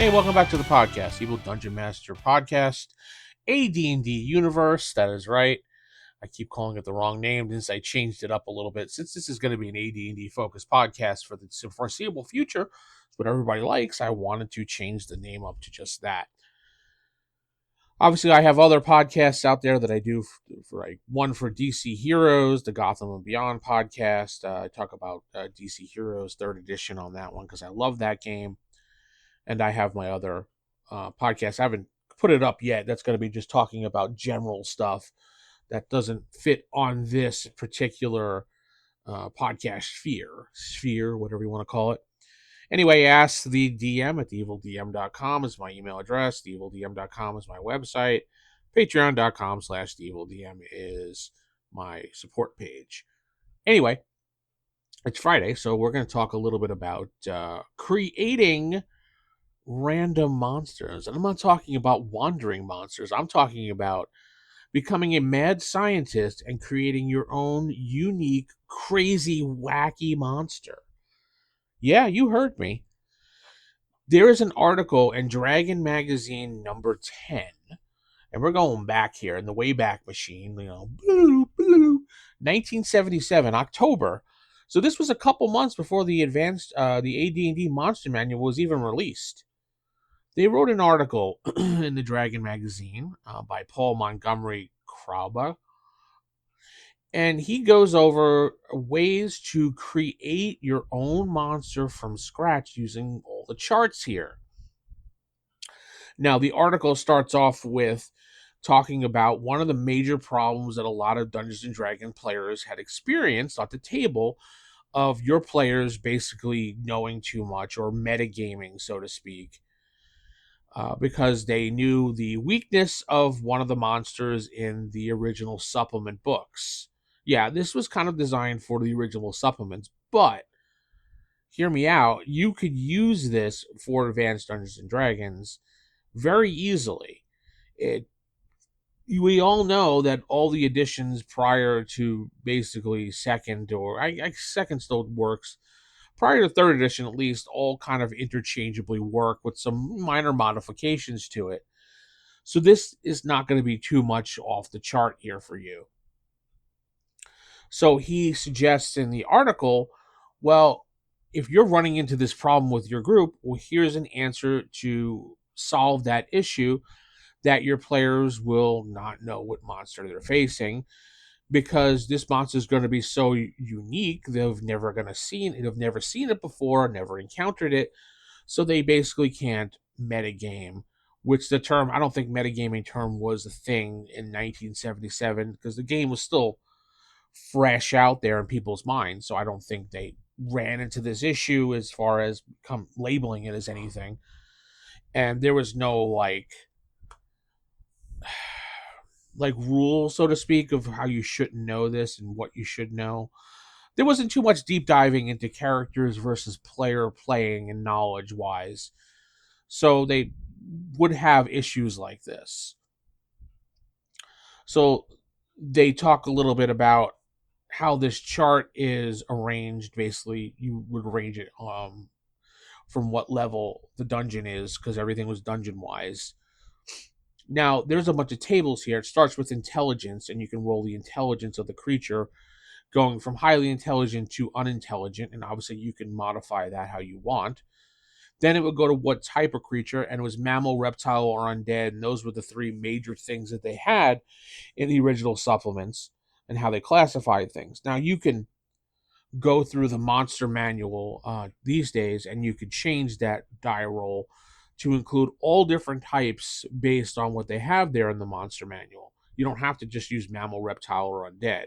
Hey, welcome back to the podcast, Evil Dungeon Master Podcast, AD&D Universe. That is right. I keep calling it the wrong name since I changed it up a little bit. Since this is going to be an AD&D focused podcast for the foreseeable future, it's what everybody likes, I wanted to change the name up to just that. Obviously, I have other podcasts out there that I do for like one for DC Heroes, the Gotham and Beyond podcast. I talk about DC Heroes 3rd edition on that one because I love that game. And I have my other podcast. I haven't put it up yet. That's going to be just talking about general stuff that doesn't fit on this particular podcast sphere, whatever you want to call it. Anyway, ask the DM at theevildm.com is my email address. Theevildm.com is my website. Patreon.com/theevildm is my support page. Anyway, it's Friday, so we're going to talk a little bit about creating random monsters. And I'm not talking about wandering monsters. I'm talking about becoming a mad scientist and creating your own unique, crazy, wacky monster. Yeah, you heard me. There is an article in Dragon Magazine number 10, and we're going back here in the Wayback Machine, 1977, October. So this was a couple months before the the AD&D Monster Manual was even released. They wrote an article in the Dragon magazine by Paul Crabaugh, and he goes over ways to create your own monster from scratch using all the charts here. Now, the article starts off with talking about one of the major problems that a lot of Dungeons and Dragons players had experienced at the table of your players basically knowing too much or metagaming, so to speak. Because they knew the weakness of one of the monsters in the original supplement books. Yeah, this was kind of designed for the original supplements, but hear me out. You could use this for Advanced Dungeons and Dragons very easily. We all know that all the editions prior to basically second, or I second still works, prior to 3rd edition at least, all kind of interchangeably work with some minor modifications to it. So this is not going to be too much off the chart here for you. So he suggests in the article, well, if you're running into this problem with your group, well, here's an answer to solve that issue, that your players will not know what monster they're facing, because this monster is going to be so unique. They've never seen it before, never encountered it, so they basically can't metagame. Which the term, I don't think metagaming term was a thing in 1977 because the game was still fresh out there in people's minds. So I don't think they ran into this issue as far as labeling it as anything. And there was no like rule, so to speak, of how you shouldn't know this and what you should know. There wasn't too much deep diving into characters versus player playing and knowledge wise. So they would have issues like this. So they talk a little bit about how this chart is arranged. Basically, you would arrange it from what level the dungeon is, because everything was dungeon wise. Now, there's a bunch of tables here. It starts with intelligence, and you can roll the intelligence of the creature, going from highly intelligent to unintelligent, and obviously you can modify that how you want. Then it would go to what type of creature, and it was mammal, reptile, or undead, and those were the 3 major things that they had in the original supplements and how they classified things. Now, you can go through the monster manual these days, and you could change that die roll to include all different types based on what they have there in the monster manual. You don't have to just use mammal, reptile, or undead.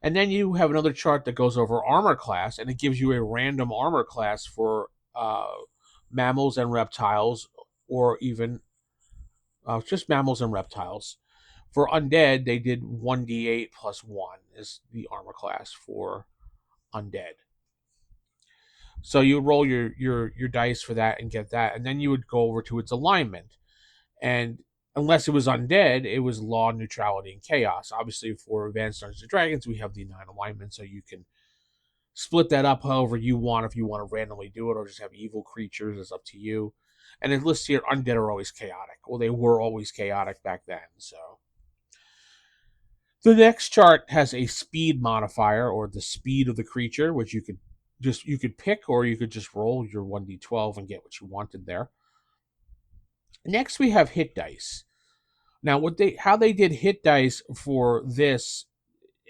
And then you have another chart that goes over armor class, and it gives you a random armor class for mammals and reptiles, or even just mammals and reptiles. For undead, they did 1d8 plus 1 is the armor class for undead. So you would roll your dice for that and get that, and then you would go over to its alignment. And unless it was undead, it was law, neutrality, and chaos. Obviously, for Advanced Dungeons and Dragons, we have the 9 alignments, so you can split that up however you want. If you want to randomly do it or just have evil creatures, it's up to you. And it lists here undead are always chaotic. Well, they were always chaotic back then. So the next chart has a speed modifier, or the speed of the creature, which you could pick, or you could just roll your 1d12 and get what you wanted there. Next, we have hit dice. Now, how they did hit dice for this,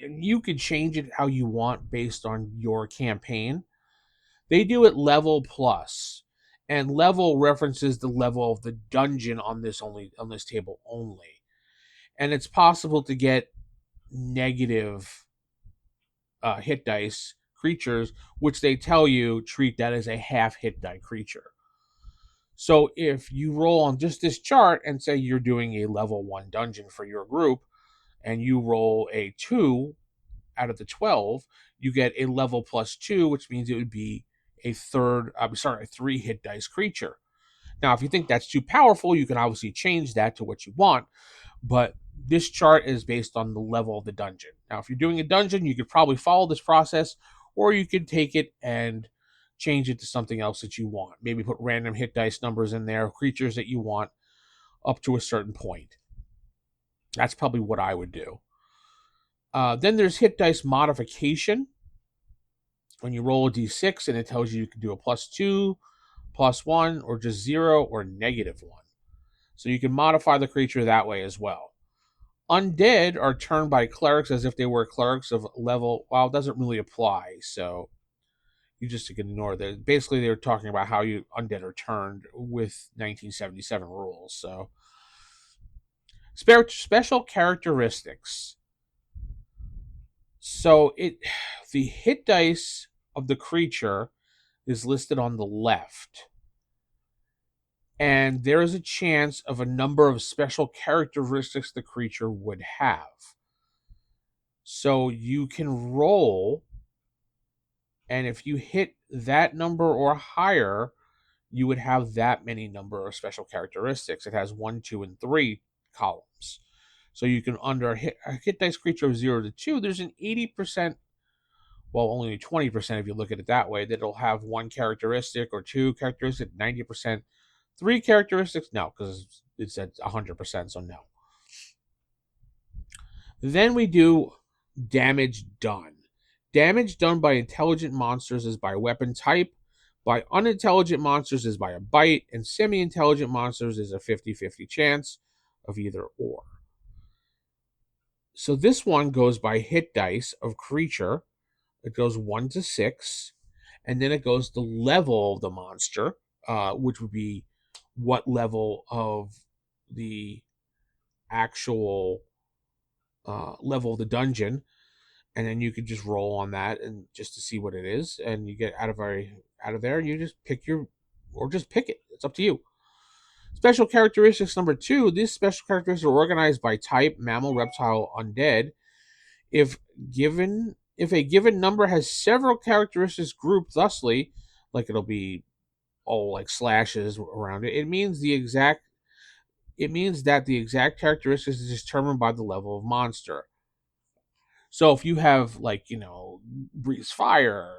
and you could change it how you want based on your campaign. They do it level plus, and level references the level of the dungeon on this table only. And it's possible to get negative hit dice creatures, which they tell you treat that as a half hit die creature. So if you roll on just this chart and say you're doing a level 1 dungeon for your group, and you roll a 2 out of the 12, you get a level plus 2, which means it would be a 3 hit dice creature. Now, if you think that's too powerful, you can obviously change that to what you want, but this chart is based on the level of the dungeon. Now, if you're doing a dungeon, you could probably follow this process, or you could take it and change it to something else that you want. Maybe put random hit dice numbers in there, creatures that you want up to a certain point. That's probably what I would do. Then there's hit dice modification. When you roll a d6 and it tells you can do a +2, +1, or just 0 or -1. So you can modify the creature that way as well. Undead are turned by clerics as if they were clerics of level. Well, it doesn't really apply, so you just can ignore that. Basically, they're talking about how undead are turned with 1977 rules. So special characteristics. So the hit dice of the creature is listed on the left. And there is a chance of a number of special characteristics the creature would have. So you can roll, and if you hit that number or higher, you would have that many number of special characteristics. It has 1, 2, and 3 columns. So you can, under a hit dice creature of 0 to 2, there's an 80%, well, only 20% if you look at it that way, that it'll have 1 characteristic or 2 characteristics, 90%. 3 characteristics? No, because it's at 100%, so no. Then we do damage done. Damage done by intelligent monsters is by weapon type, by unintelligent monsters is by a bite, and semi-intelligent monsters is a 50-50 chance of either or. So this one goes by hit dice of creature. It goes 1 to 6, and then it goes the level of the monster, which would be what level of the actual level of the dungeon, and then you could just roll on that and just to see what it is, and you get out of there, and you just pick it. It's up to you. Special characteristics number 2. These special characteristics are organized by type: mammal, reptile, undead. If a given number has several characteristics grouped thusly, like it'll be all like slashes around it, it means that the exact characteristics is determined by the level of monster. So if you have, like, breathes fire,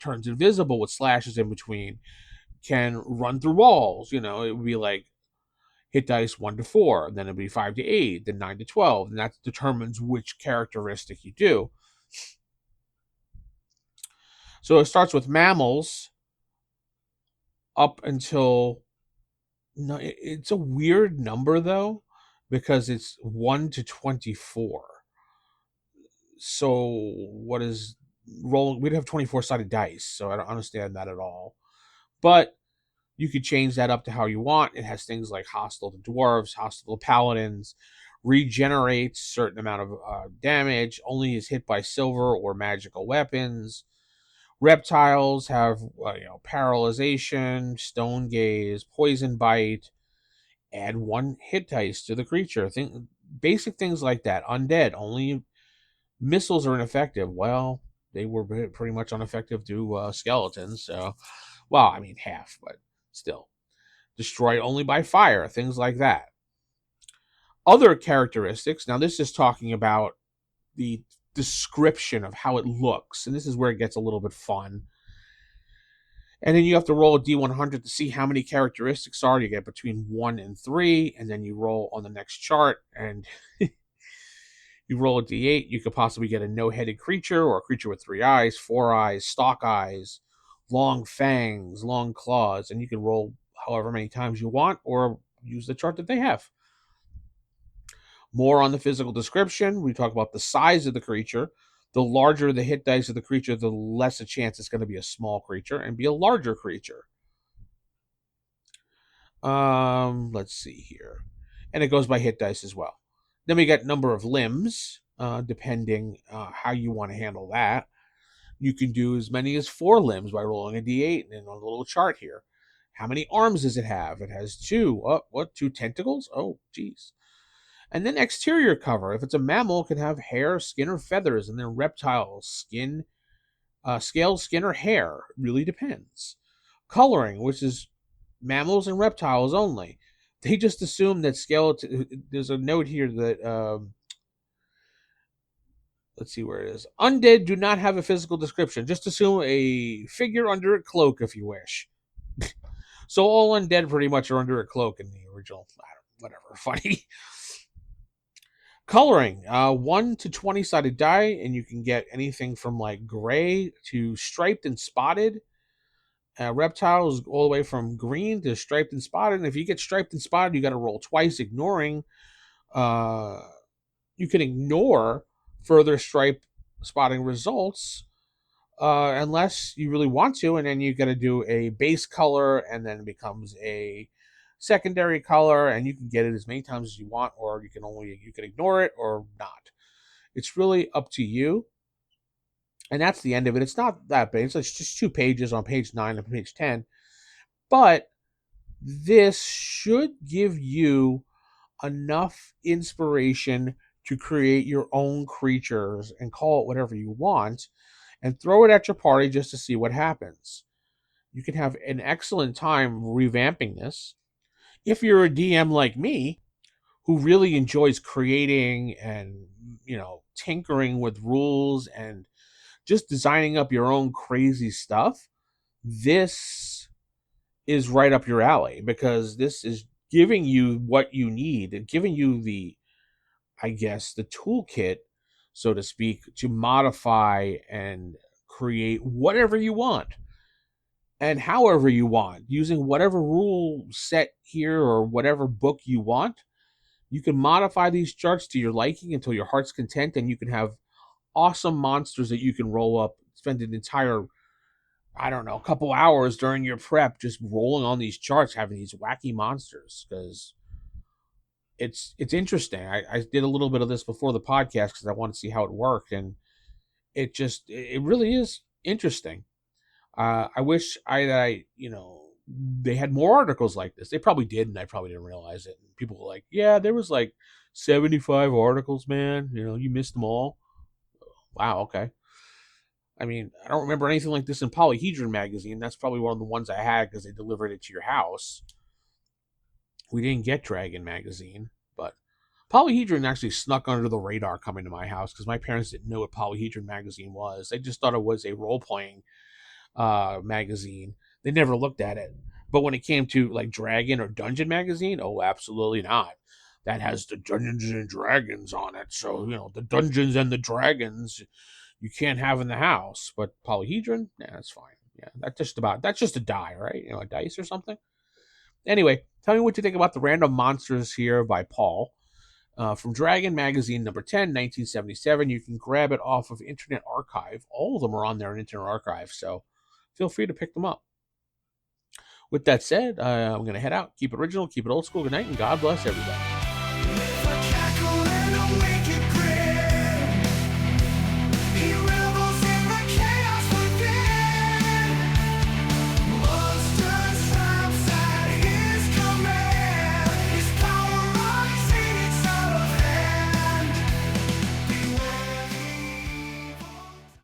turns invisible with slashes in between, can run through walls, it would be like hit dice 1 to 4, then it'd be 5 to 8, then 9 to 12, and that determines which characteristic you do. So it starts with mammals up until, no, it's a weird number though, because it's 1 to 24. So what is rolling? We'd have 24-sided dice, so I don't understand that at all. But you could change that up to how you want. It has things like hostile to dwarves, hostile to paladins, regenerates certain amount of damage, only is hit by silver or magical weapons. Reptiles have paralyzation, stone gaze, poison bite. Add 1 hit dice to the creature. Basic things like that. Undead, only missiles are ineffective. Well, they were pretty much ineffective to skeletons. So, well, I mean half, but still. Destroyed only by fire, things like that. Other characteristics. Now, this is talking about the description of how it looks. And this is where it gets a little bit fun. And then you have to roll a D100 to see how many characteristics are. You get between 1 and 3, and then you roll on the next chart, and you roll a D8. You could possibly get a no-headed creature, or a creature with 3 eyes, 4 eyes, stalk eyes, long fangs, long claws, and you can roll however many times you want, or use the chart that they have. More on the physical description. We talk about the size of the creature. The larger the hit dice of the creature, the less a chance it's going to be a small creature and be a larger creature. Let's see here. And it goes by hit dice as well. Then we got number of limbs, depending how you want to handle that. You can do as many as 4 limbs by rolling a d8 and on the little chart here. How many arms does it have? It has 2. Oh, 2 tentacles? Oh, geez. And then exterior cover. If it's a mammal, it can have hair, skin, or feathers. And then reptiles, skin, scales, skin, or hair. Really depends. Coloring, which is mammals and reptiles only. They just assume that skeleton. There's a note here that let's see where it is. Undead do not have a physical description. Just assume a figure under a cloak if you wish. So all undead pretty much are under a cloak in the original. Whatever. Funny. Coloring, 1 to 20 sided die, and you can get anything from like gray to striped and spotted. Reptiles all the way from green to striped and spotted. And if you get striped and spotted, you got to roll twice, ignoring. You can ignore further stripe spotting results unless you really want to, and then you got to do a base color, and then it becomes a secondary color, and you can get it as many times as you want, or you can ignore it or not. It's really up to you. And that's the end of it. It's not that big. It's just 2 pages on page 9 and page 10. But this should give you enough inspiration to create your own creatures and call it whatever you want and throw it at your party just to see what happens. You can have an excellent time revamping this. If you're a DM like me, who really enjoys creating and, tinkering with rules and just designing up your own crazy stuff, this is right up your alley, because this is giving you what you need and giving you the toolkit, so to speak, to modify and create whatever you want and however you want, using whatever rule set here or whatever book you want. You can modify these charts to your liking until your heart's content, and you can have awesome monsters that you can roll up, spend an entire, a couple hours during your prep just rolling on these charts, having these wacky monsters, because it's interesting. I did a little bit of this before the podcast because I wanted to see how it worked, and it really is interesting. I wish they had more articles like this. They probably did, and I probably didn't realize it. And people were like, "Yeah, there was like 75 articles, man. You missed them all." Wow, okay. I mean, I don't remember anything like this in Polyhedron magazine. That's probably one of the ones I had because they delivered it to your house. We didn't get Dragon magazine, but Polyhedron actually snuck under the radar coming to my house because my parents didn't know what Polyhedron magazine was. They just thought it was a role-playing magazine. They never looked at it. But when it came to like Dragon or Dungeon magazine, oh, absolutely not. That has the Dungeons and Dragons on it. So, the Dungeons and the Dragons you can't have in the house. But Polyhedron, that's fine. Yeah, that's just a die, right? A dice or something. Anyway, tell me what you think about the Random Monsters here by Paul. From Dragon Magazine number 10, 1977. You can grab it off of Internet Archive. All of them are on there in Internet Archive, so feel free to pick them up. With that said, I'm going to head out. Keep it original, keep it old school. Good night, and God bless everybody.